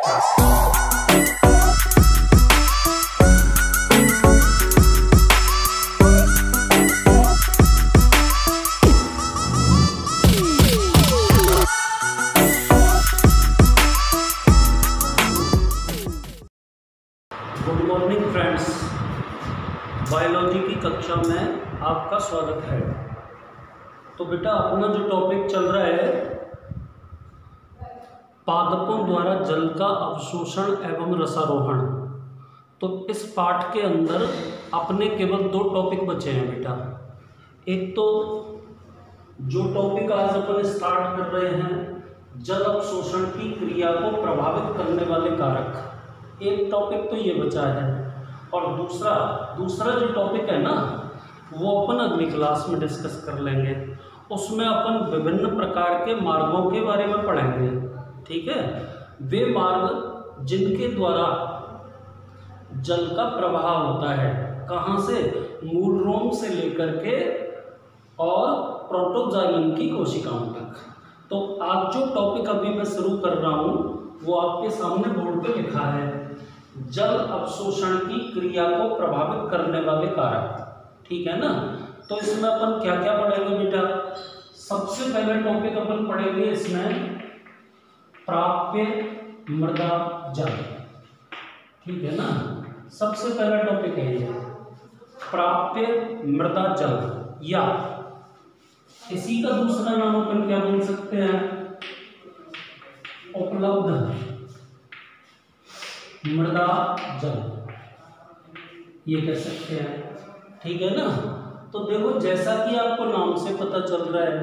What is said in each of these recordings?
Good morning friends, biology की कक्षा में आपका स्वागत है। तो बेटा अपना जो टॉपिक चल रहा है पादपों द्वारा जल का अवशोषण एवं रसारोहण। तो इस पाठ के अंदर अपने केवल 2 टॉपिक बचे हैं बेटा। एक तो जो टॉपिक आज अपन स्टार्ट कर रहे हैं, जल अवशोषण की क्रिया को प्रभावित करने वाले कारक, एक टॉपिक तो ये बचा है। और दूसरा जो टॉपिक है ना, वो अपन अगली क्लास में डिस्कस कर लेंगे। उसमें अपन विभिन्न प्रकार के मार्गों के बारे में पढ़ेंगे, ठीक है। वे मार्ग जिनके द्वारा जल का प्रवाह होता है, कहाँ से, मूल रोम से लेकर के और प्रोटोजाइलम की कोशिकाओं तक। तो आज जो टॉपिक अभी मैं शुरू कर रहा हूँ वो आपके सामने बोर्ड पे लिखा है, जल अवशोषण की क्रिया को प्रभावित करने वाले कारक, ठीक है ना। तो इसमें अपन क्या क्या पढ़ेंगे बेटा। सबसे पहले टॉपिक अपन पढ़ेंगे इसमें प्राप्य मृदा जल, ठीक है ना। सबसे पहला टॉपिक है ये प्राप्य मृदा जल, या इसी का दूसरा नाम अपन क्या बोल सकते हैं, उपलब्ध मृदा जल, ये कह सकते हैं, ठीक है ना। तो देखो जैसा कि आपको नाम से पता चल रहा है,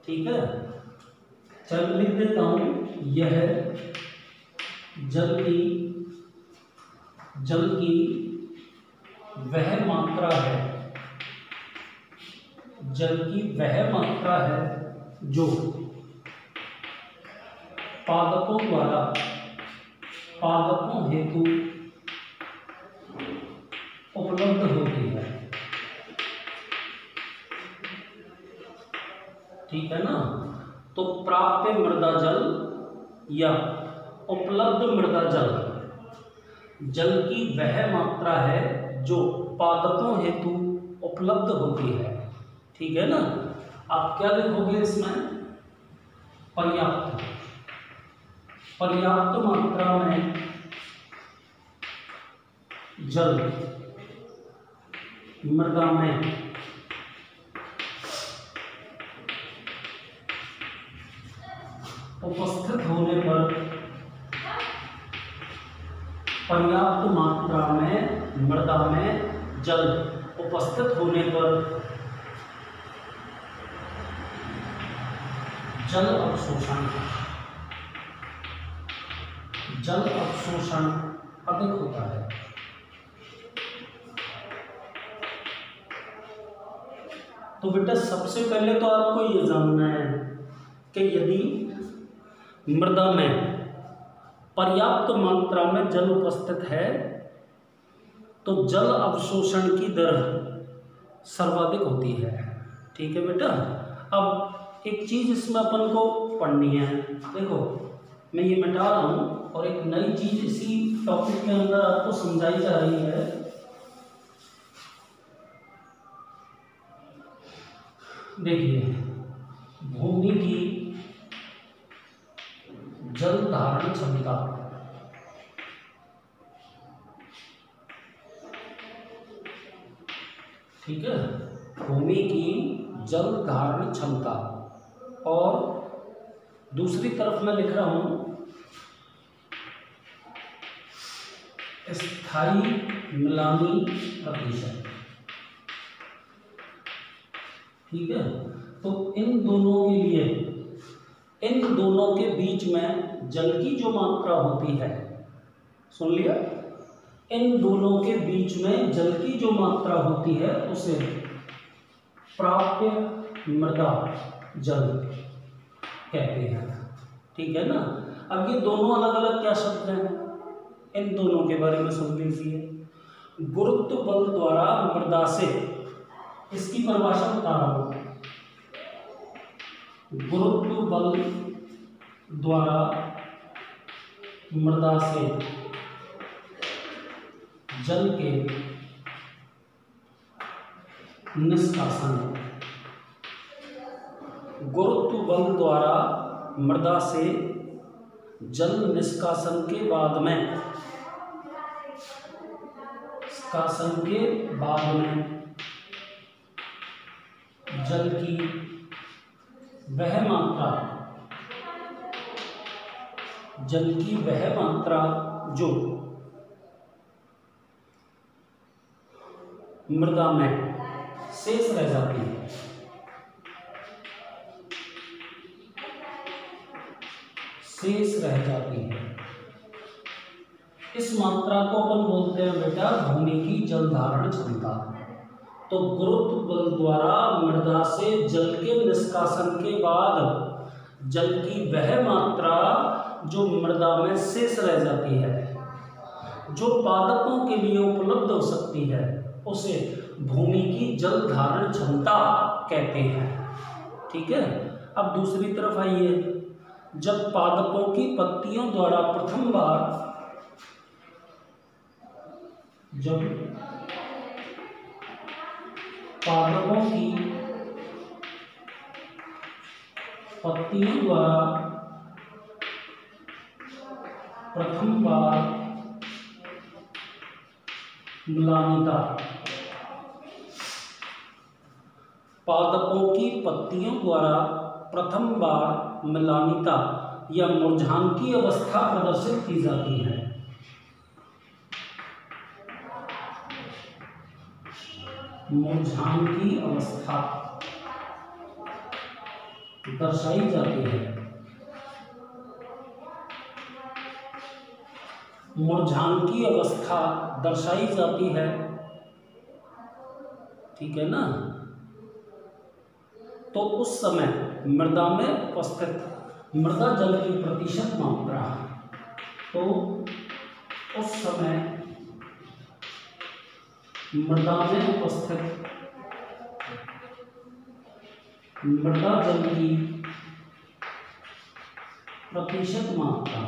ठीक है, चल लिख देता हूं, यह जल की वह मात्रा है, जल की वह मात्रा है जो पादपों हेतु उपलब्ध होती है, ठीक है ना। तो प्राप्य मृदा जल या उपलब्ध मृदा जल, जल की वह मात्रा है जो पादपों हेतु उपलब्ध होती है, ठीक है ना। आप क्या लिखोगे इसमें, पर्याप्त मात्रा में जल मृदा में उपस्थित होने पर, पर्याप्त मात्रा में मृदा में जल उपस्थित होने पर जल अवशोषण अधिक होता है। तो बेटा सबसे पहले तो आपको ये जानना है कि यदि मृदा में पर्याप्त मात्रा में जल उपस्थित है तो जल अवशोषण की दर सर्वाधिक होती है, ठीक है बेटा। अब एक चीज इसमें अपन को पढ़नी है, देखो मैं ये मिटा रहा हूं और एक नई चीज इसी टॉपिक के अंदर आपको समझाई जा रही है। देखिए, भूमि की जल धारण क्षमता, ठीक है, भूमि की जल धारण क्षमता, और दूसरी तरफ मैं लिख रहा हूं स्थायी मिलानी प्रतिशत, ठीक है। तो इन दोनों के बीच में जल की जो मात्रा होती है, सुन लिया, इन दोनों के बीच में जल की जो मात्रा होती है उसे प्राप्य मृदा जल कहते हैं, ठीक है ना। अब ये दोनों अलग अलग क्या शब्द हैं, इन दोनों के बारे में सुन लीजिए। गुरुत्व बल द्वारा मृदा से, इसकी परिभाषा बता रहा हूं, गुरुत्व बल द्वारा मृदा से जल के निष्कासन। गुरुत्व बल द्वारा मृदा से जल निष्कासन के बाद में जल की वह मात्रा जो मृदा में शेष रह जाती है, इस मात्रा को अपन बोलते हैं बेटा भूमि की जल धारण क्षमता। तो गुरुत्व बल द्वारा मृदा से जल के निष्कासन के बाद जल की वह मात्रा जो मृदा में शेष रह जाती है, जो पादपों के लिए उपलब्ध हो सकती है, उसे भूमि की जल धारण क्षमता कहते हैं। ठीक है। अब दूसरी तरफ आइए, जब पादपों की पत्तियों द्वारा प्रथम बार म्लानिता, पादपों की पत्तियों द्वारा प्रथम बार म्लानिता या मुरझान की अवस्था प्रदर्शित की जाती है। मुरझान की अवस्था दर्शाई जाती है। मुरझान की अवस्था दर्शाई जाती है। ठीक है ना। तो उस समय मृदा में उपस्थित मृदा जल की प्रतिशत मात्रा, तो उस समय मृदा में उपस्थित मृदा जल की प्रतिशत मात्रा,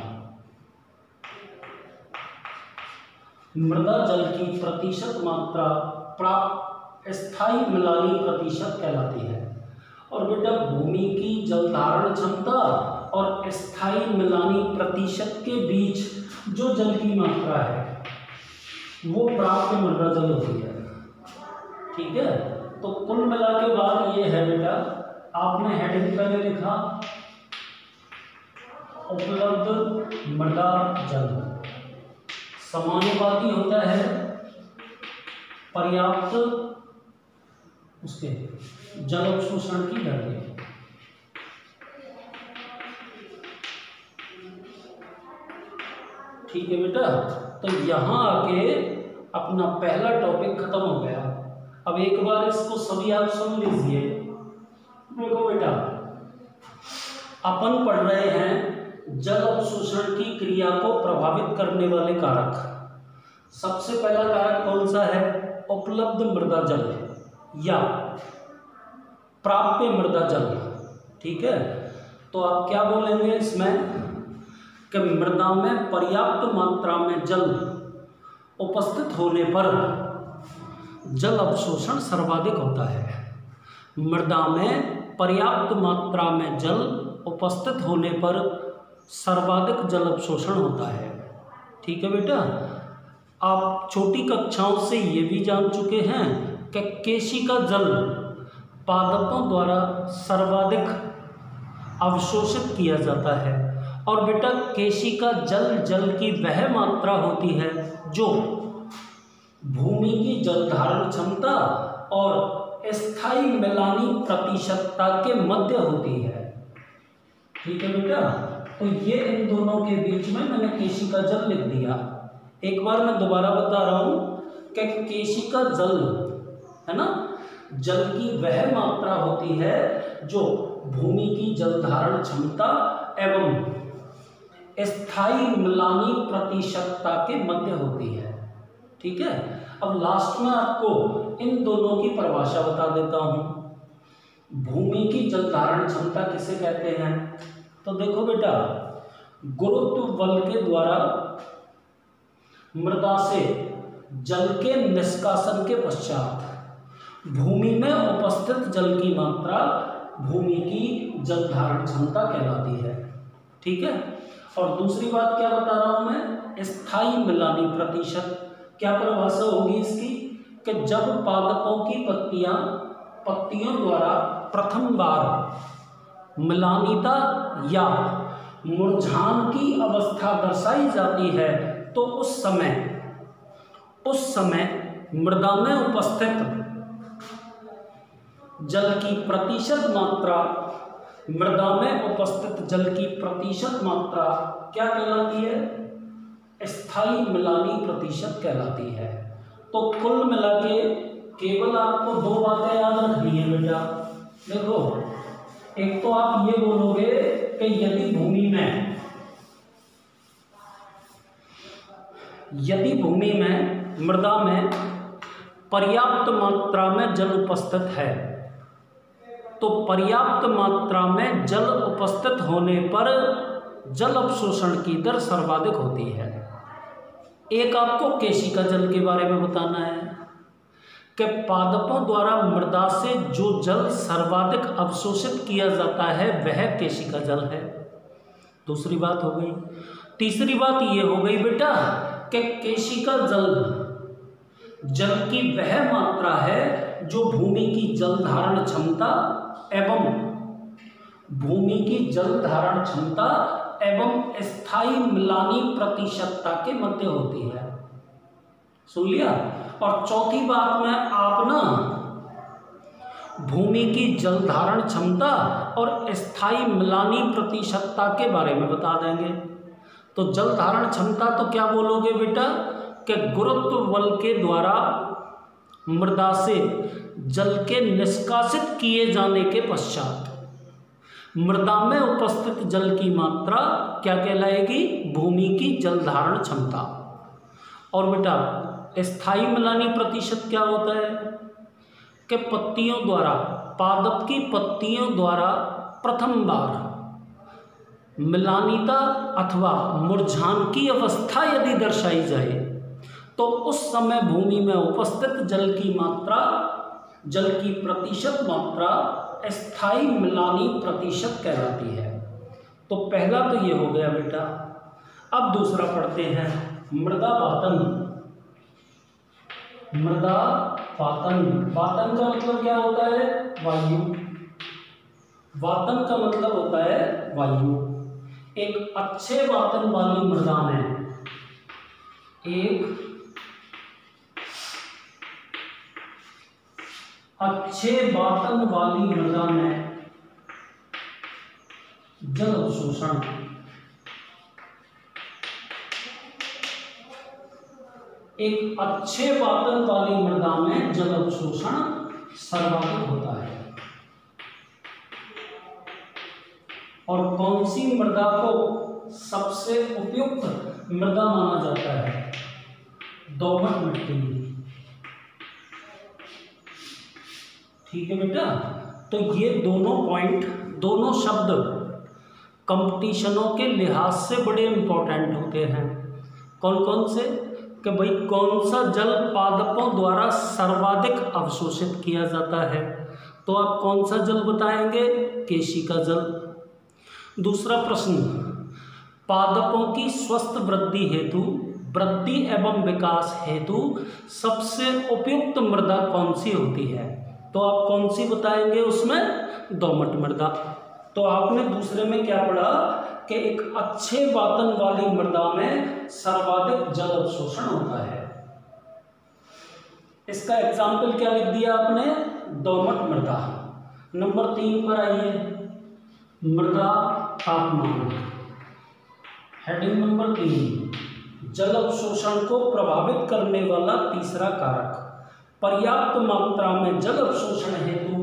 मृदा जल की प्रतिशत मात्रा प्राप्त स्थायी म्लानी प्रतिशत कहलाती है। और बेटा भूमि की जल धारण क्षमता और स्थायी म्लानी प्रतिशत के बीच जो जल की मात्रा है वो प्राप्त मृदा जल होती है। ठीक है। तो कुल मिला के बाद ये है बेटा, आपने हेडिंग पहले लिखा उपलब्ध मृदा जल, समानुपाती होता है पर्याप्त उसके जल अवशोषण की दर। ठीक है बेटा। तो यहाँ आके अपना पहला टॉपिक खत्म हो गया। अब एक बार इसको सभी आप सुन लीजिए। देखो बेटा, अपन पढ़ रहे हैं जल अवशोषण की क्रिया को प्रभावित करने वाले कारक। सबसे पहला कारक कौन सा है? उपलब्ध मृदा जल या प्राप्य मृदा जल। ठीक है। तो आप क्या बोलेंगे इसमें कि मृदा में पर्याप्त मात्रा में जल उपस्थित होने पर जल अवशोषण सर्वाधिक होता है। मृदा में पर्याप्त मात्रा में जल उपस्थित होने पर सर्वाधिक जल अवशोषण होता है। ठीक है बेटा। आप छोटी कक्षाओं से ये भी जान चुके हैं कि केशिका जल पादपों द्वारा सर्वाधिक अवशोषित किया जाता है। और बेटा केशिका जल की वह मात्रा होती है जो भूमि की जल धारण क्षमता और स्थायी म्लानी प्रतिशतता के मध्य होती है। ठीक है बेटा। तो ये इन दोनों के बीच में मैंने केशिका जल लिख दिया। एक बार मैं दोबारा बता रहा हूं कि केशिका जल है ना, जल की वह मात्रा होती है जो भूमि की जल धारण क्षमता एवं स्थायी म्लानी प्रतिशतता के मध्य होती है। ठीक है। अब लास्ट में आपको इन दोनों की परिभाषा बता देता हूं। भूमि की जल धारण क्षमता किसे कहते हैं? तो देखो बेटा, गुरुत्व बल के द्वारा मृदा से जल के निष्कासन के पश्चात भूमि में उपस्थित जल की मात्रा भूमि की जल धारण क्षमता कहलाती है। ठीक है। और दूसरी बात क्या बता रहा हूं मैं, स्थायी मिलानी प्रतिशत। क्या परिभाषा होगी इसकी कि जब पादपों की पत्तियों द्वारा प्रथम बार मिलानिता या मुरझान की अवस्था दर्शाई जाती है तो उस समय मृदा में उपस्थित जल की प्रतिशत मात्रा क्या कहलाती है, स्थायी मिलानी प्रतिशत कहलाती है। तो कुल मिला के केवल आपको दो बातें याद रखनी है बेटा। देखो, एक तो आप ये बोलोगे कि यदि भूमि में मृदा में पर्याप्त मात्रा में जल उपस्थित है तो पर्याप्त मात्रा में जल उपस्थित होने पर जल अवशोषण की दर सर्वाधिक होती है। एक आपको केशिका जल के बारे में बताना है कि पादपों द्वारा मृदा से जो जल सर्वाधिक अवशोषित किया जाता है वह केशिका जल है। दूसरी बात हो गई। तीसरी बात ये हो गई बेटा कि केशिका जल की वह मात्रा है जो भूमि की जल धारण क्षमता एवं स्थायी मिलानी प्रतिशतता के मध्य होती है। सुन लिया। और चौथी बात में आप ना भूमि की जल धारण क्षमता और स्थायी मिलानी प्रतिशतता के बारे में बता देंगे। तो जल धारण क्षमता तो क्या बोलोगे बेटा कि गुरुत्व बल के द्वारा मृदा से जल के निष्कासित किए जाने के पश्चात मृदा में उपस्थित जल की मात्रा क्या कहलाएगी, भूमि की जल धारण क्षमता। और बेटा स्थायी मिलानी प्रतिशत क्या होता है कि पादप की पत्तियों द्वारा प्रथम बार मिलानिता अथवा मुरझान की अवस्था यदि दर्शाई जाए तो उस समय भूमि में उपस्थित जल की प्रतिशत मात्रा स्थायी मिलानी प्रतिशत कहलाती है। तो पहला तो ये हो गया बेटा। अब दूसरा पढ़ते हैं मृदा पातन। वातन का मतलब क्या होता है, वायु। वातन का मतलब होता है वायु। एक अच्छे वातन वाली मृदा में जल अवशोषण सर्वाधिक होता है। और कौन सी मृदा को सबसे उपयुक्त मृदा माना जाता है, दोमट मिट्टी। ठीक है बेटा। तो ये दोनों शब्द कंपटीशनों के लिहाज से बड़े इंपॉर्टेंट होते हैं। कौन कौन से कि भाई कौन सा जल पादपों द्वारा सर्वाधिक अवशोषित किया जाता है, तो आप कौन सा जल बताएंगे, केशिका जल। दूसरा प्रश्न, पादपों की स्वस्थ वृद्धि एवं विकास हेतु सबसे उपयुक्त मृदा कौन सी होती है, तो आप कौन सी बताएंगे उसमें, दोमट मृदा। तो आपने दूसरे में क्या पढ़ा कि एक अच्छे वातन वाली मृदा में सर्वाधिक जल अवशोषण होता है। इसका एग्जाम्पल क्या लिख दिया आपने, दोमट मृदा। नंबर 3 पर आइए, मृदा तापमान। हेडिंग नंबर 3, जल अवशोषण को प्रभावित करने वाला तीसरा कारक। पर्याप्त मात्रा में जल अवशोषण हेतु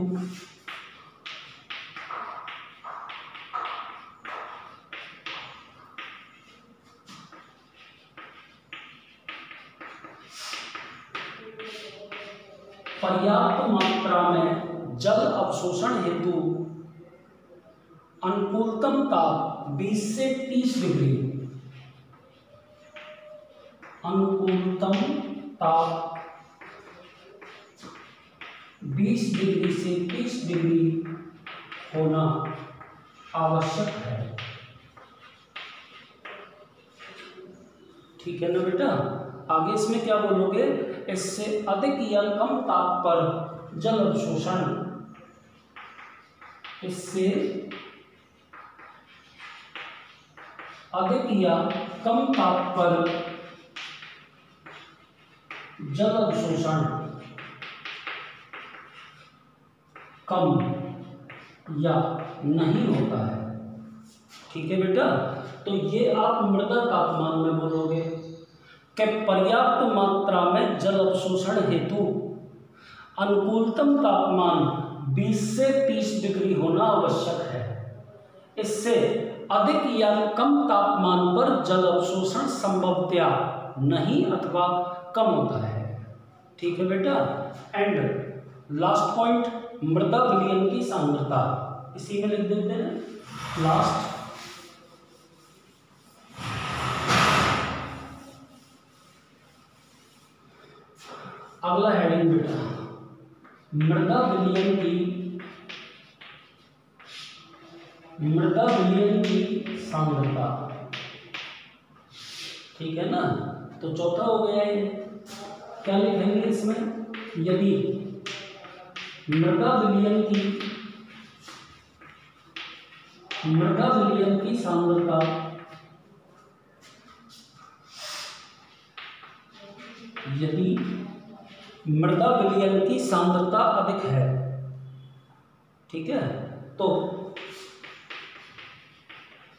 अनुकूलतम ताप 20 से 30 डिग्री अनुकूलतम ताप 20 डिग्री से 30 डिग्री होना आवश्यक है। ठीक है ना बेटा। आगे इसमें क्या बोलोगे, इससे अधिक या कम ताप पर जल अवशोषण, इससे अधिक या कम ताप पर जल अवशोषण कम या नहीं होता है। ठीक है बेटा। तो ये आप मृदा तापमान में बोलोगे कि पर्याप्त मात्रा में जल अवशोषण हेतु अनुकूलतम तापमान 20 से 30 डिग्री होना आवश्यक है। इससे अधिक या कम तापमान पर जल अवशोषण संभवतया नहीं अथवा कम होता है। ठीक है बेटा। एंड लास्ट पॉइंट, मृदा विलयन की सांद्रता, इसी में लिख देते हैं लास्ट। अगला हेडिंग बेटा, मृदा विलयन की सांद्रता। ठीक है ना। तो चौथा हो गया ये, क्या लिखेंगे इसमें, यदि मृदा विलयन की सांद्रता यदि मृदा विलयन की सांद्रता अधिक है, ठीक है, तो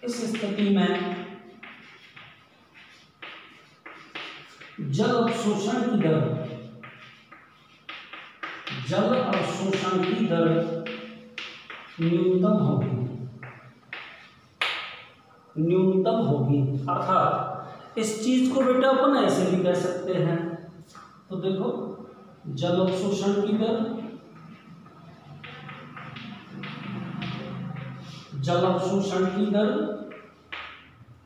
इस स्थिति में जल अवशोषण की दर न्यूनतम होगी। अर्थात इस चीज को बेटा अपन ऐसे भी कह सकते हैं। तो देखो, जल अवशोषण की दर,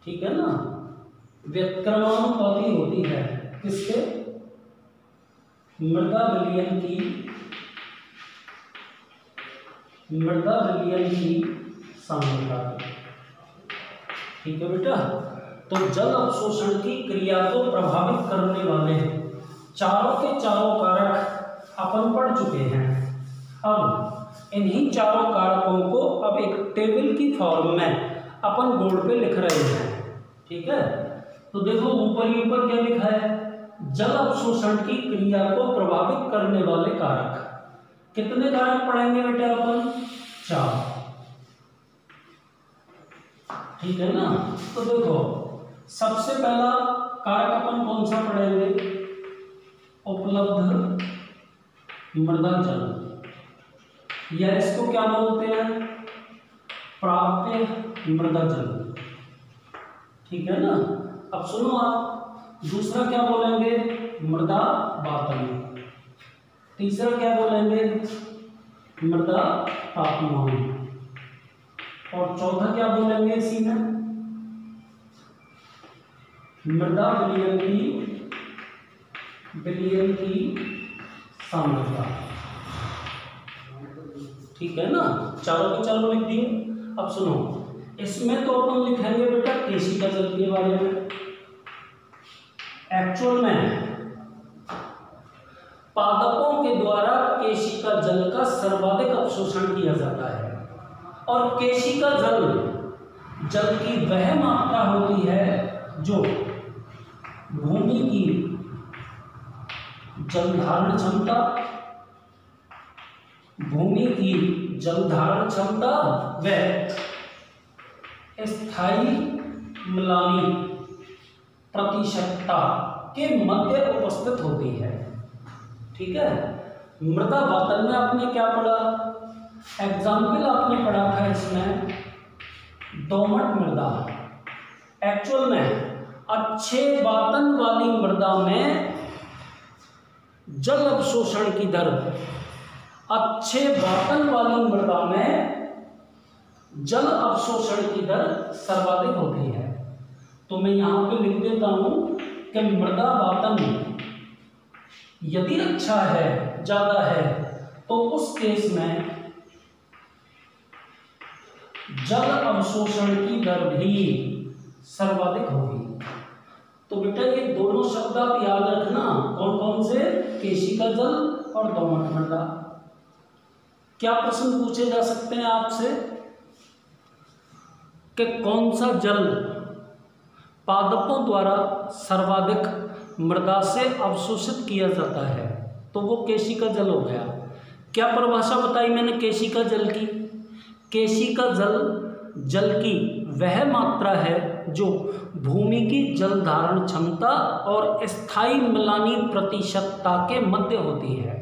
ठीक है ना, व्युत्क्रमानुपाती होती है किसके, मृदा विलयन की सांद्रता। ठीक है बेटा। तो जल अवशोषण की क्रिया को प्रभावित करने वाले चारों के चारों कारक अपन पढ़ चुके हैं। अब इन्हीं चारों कारकों को अब एक टेबल की फॉर्म में अपन बोर्ड पे लिख रहे हैं। ठीक है। तो देखो ऊपर ही ऊपर क्या लिखा है, जल अवशोषण की क्रिया को प्रभावित करने वाले कारक। कितने कारक पढ़ेंगे बेटा अपन, 4। ठीक है ना। तो देखो सबसे पहला कारक अपन कौन सा पढ़ेंगे, उपलब्ध मृदा जल, या इसको क्या बोलते हैं, प्राप्य मृदा जल। ठीक है ना। अब सुनो आप, दूसरा क्या बोलेंगे, मृदा वातन। तीसरा क्या बोलेंगे, मृदा तापमान। और चौथा क्या बोलेंगे इसी में, मृदा विलयन की सांद्रता। ठीक है ना। चारों के चारों लिख दिए। अब सुनो, इसमें तो अपन लिखेंगे बेटा केशिका जल के बारे में। एक्चुअल में पादपों के द्वारा केशिका जल का सर्वाधिक अवशोषण किया जाता है, और केशिका जल की वह मात्रा होती है जो भूमि की जल धारण क्षमता व स्थायी म्लानी प्रतिशतता के मध्य उपस्थित होती है। ठीक है। मृदा वातन में आपने क्या पढ़ा, एग्जाम्पल आपने पढ़ा था इसमें दोमट मृदा। एक्चुअल में अच्छे वातन वाली मृदा में जल अवशोषण की दर, अच्छे वातन वाली मृदा में जल अवशोषण की दर सर्वाधिक होती है। तो मैं यहाँ पे लिख देता हूं कि मृदा वातन यदि अच्छा है, ज्यादा है, तो उस केस में जल अवशोषण की दर भी सर्वाधिक होगी। तो बेटा ये दोनों शब्द आप याद रखना, कौन कौन से, केशिका जल और दोमट मृदा। क्या प्रश्न पूछे जा सकते हैं आपसे कि कौन सा जल पादपों द्वारा सर्वाधिक मृदा से अवशोषित किया जाता है, तो वो केशिका जल हो गया। क्या परिभाषा बताई मैंने केशिका जल की? केशिका जल की वह मात्रा है जो भूमि की जल धारण क्षमता और स्थायी मिलानी प्रतिशतता के मध्य होती है।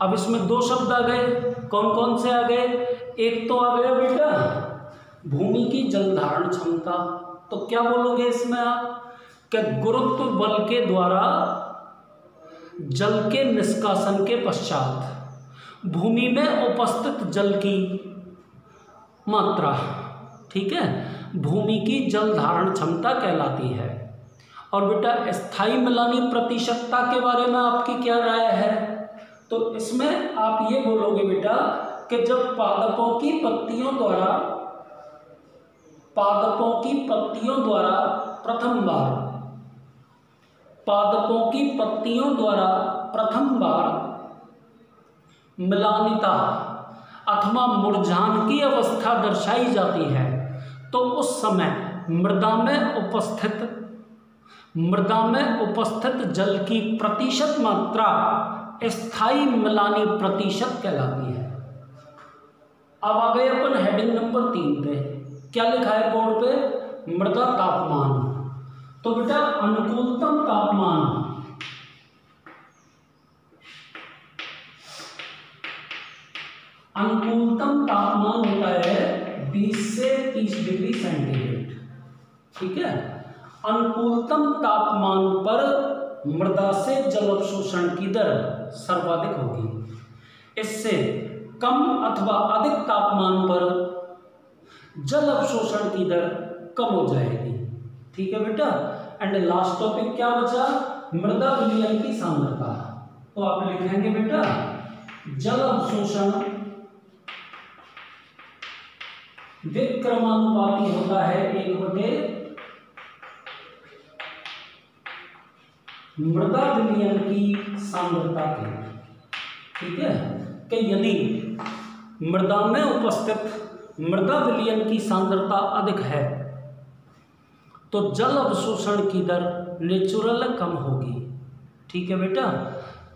अब इसमें दो शब्द आ गए, कौन कौन से आ गए? एक तो आ गया बेटा भूमि की जल धारण क्षमता। तो क्या बोलोगे इसमें आप कि गुरुत्व बल के द्वारा जल के निष्कासन के पश्चात भूमि में उपस्थित जल की मात्रा, ठीक है, भूमि की जल धारण क्षमता कहलाती है। और बेटा स्थायी मिलानी प्रतिशतता के बारे में आपकी क्या राय है? तो इसमें आप ये बोलोगे बेटा कि जब पादपों की पत्तियों द्वारा प्रथम बार मिलानिता अथवा मुरझान की अवस्था दर्शाई जाती है, तो उस समय मृदा में उपस्थित जल की प्रतिशत मात्रा स्थायी मिलानी प्रतिशत कहलाती है। अब आ गए अपन हेडिंग नंबर 3 पे। क्या लिखा है बोर्ड पे? मृदा तापमान। तो बेटा अनुकूलतम तापमान होता है 20 से 30 डिग्री सेंटीग्रेड, ठीक है। अनुकूलतम तापमान पर मृदा से जल अवशोषण की दर सर्वाधिक होगी। इससे कम अथवा अधिक तापमान पर जल अवशोषण की दर कम हो जाएगी, ठीक है बेटा। एंड लास्ट टॉपिक क्या बचा? मृदा विलयन की सांद्रता। तो आप लिखेंगे बेटा जल अवशोषण विक्रमानुपाती होता है 1/, मृदा विलयन की सांद्रता के, ठीक है। कि यदि मृदा में उपस्थित मृदा विलयन की सांद्रता अधिक है तो जल अवशोषण की दर नेचुरल कम होगी, ठीक है बेटा।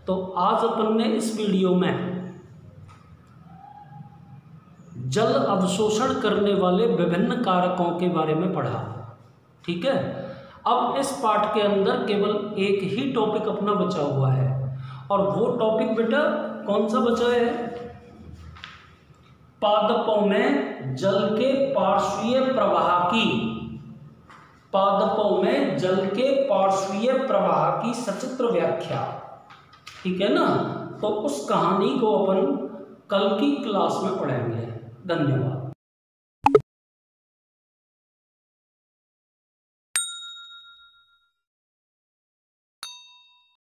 तो आज अपन ने इस वीडियो में जल अवशोषण करने वाले विभिन्न कारकों के बारे में पढ़ा, ठीक है। अब इस पाठ के अंदर केवल एक ही टॉपिक अपना बचा हुआ है, और वो टॉपिक बेटा कौन सा बचा है? पादपों में जल के पार्श्वीय प्रवाह की सचित्र व्याख्या, ठीक है ना। तो उस कहानी को अपन कल की क्लास में पढ़ेंगे। धन्यवाद।